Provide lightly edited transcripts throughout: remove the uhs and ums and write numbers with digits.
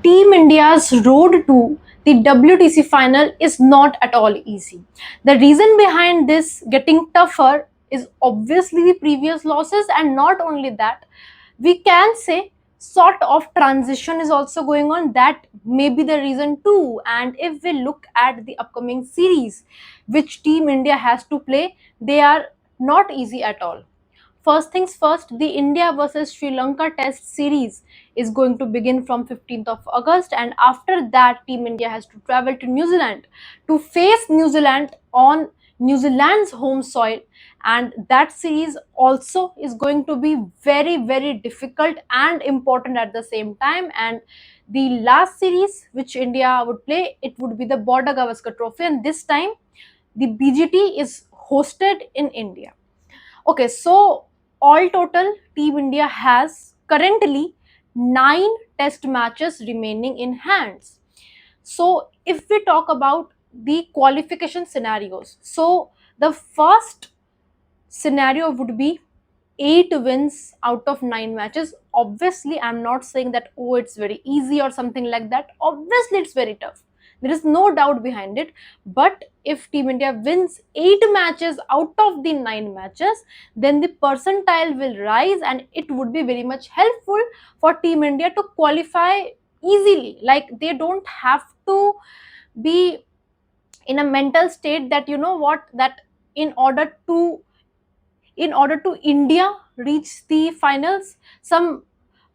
Team India's road to the WTC final is not at all easy. The reason behind this getting tougher is obviously the previous losses, and not only that, we can say sort of transition is also going on. That may be the reason too. And if we look at the upcoming series which Team India has to play, they are not easy at all. First things first, the India versus Sri Lanka test series is going to begin from 15th of August, and after that Team India has to travel to New Zealand to face New Zealand on New Zealand's home soil, and that series also is going to be very difficult and important at the same time. And the last series which India would play, it would be the Border Gavaskar Trophy, and this time the BGT is hosted in India. Okay, so all total, Team India has currently 9 test matches remaining in hands. So, if we talk about the qualification scenarios, so the first scenario would be 8 wins out of 9 matches. Obviously, I'm not saying that, oh, it's very easy or something like that. Obviously, it's very tough. There is no doubt behind it. But if Team India wins 8 matches out of the 9 matches, then the percentile will rise, and it would be very much helpful for Team India to qualify easily. Like, they don't have to be in a mental state that, you know what, that in order to India reach the finals, some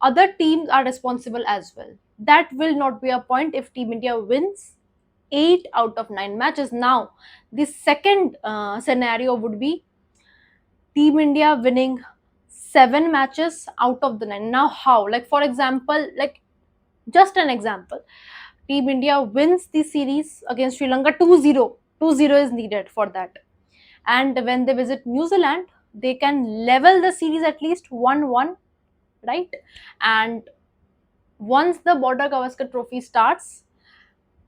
other teams are responsible as well. That will not be a point if Team India wins 8 out of 9 matches. Now, the second scenario would be Team India winning 7 matches out of the 9. Now, how? Like, for example, like just an example, Team India wins the series against Sri Lanka 2-0. 2-0 is needed for that. And when they visit New Zealand, they can level the series at least 1-1, right? And once the Border Gavaskar Trophy starts,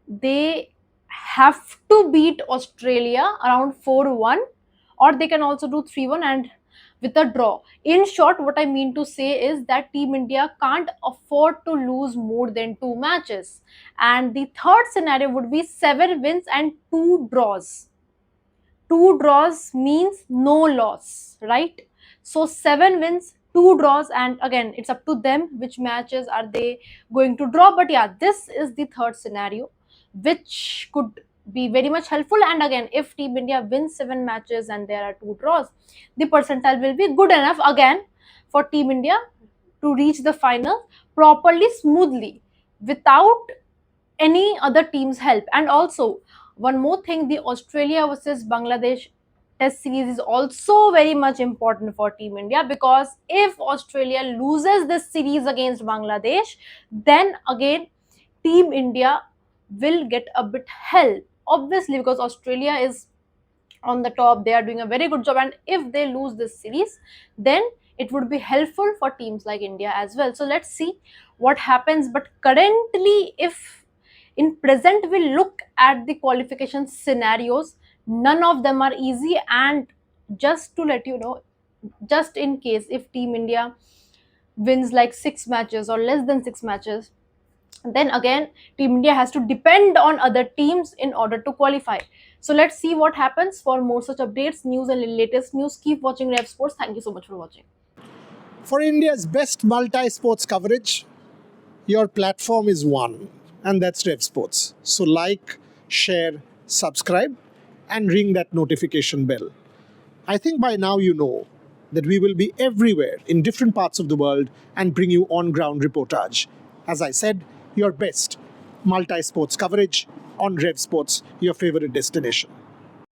they have to beat Australia around 4-1, or they can also do 3-1 and with a draw. In short, what I mean to say is that Team India can't afford to lose more than 2 matches. And the third scenario would be 7 wins and 2 draws. 2 draws means no loss, right? So 7 wins, 2 draws, and again, it's up to them which matches are they going to draw. But yeah, this is the third scenario which could be very much helpful. And again, if Team India wins 7 matches and there are 2 draws, the percentile will be good enough again for Team India to reach the final properly, smoothly, without any other team's help. And also, one more thing, the Australia versus Bangladesh test series is also very much important for Team India, because if Australia loses this series against Bangladesh, then again Team India will get a bit help, obviously, because Australia is on the top, they are doing a very good job, and if they lose this series, then it would be helpful for teams like India as well. So let's see what happens. But currently, if in present we look at the qualification scenarios, none of them are easy. And just to let you know, just in case if Team India wins like 6 matches or less than 6 matches, then again Team India has to depend on other teams in order to qualify. So let's see what happens. For more such updates, news and latest news, keep watching Rev Sports. Thank you so much for watching. For India's best multi-sports coverage, your platform is one, and that's Rev Sports. So like, share, subscribe, and ring that notification bell. I think by now you know that we will be everywhere in different parts of the world and bring you on-ground reportage. As I said, your best multi-sports coverage on Rev Sports, your favorite destination.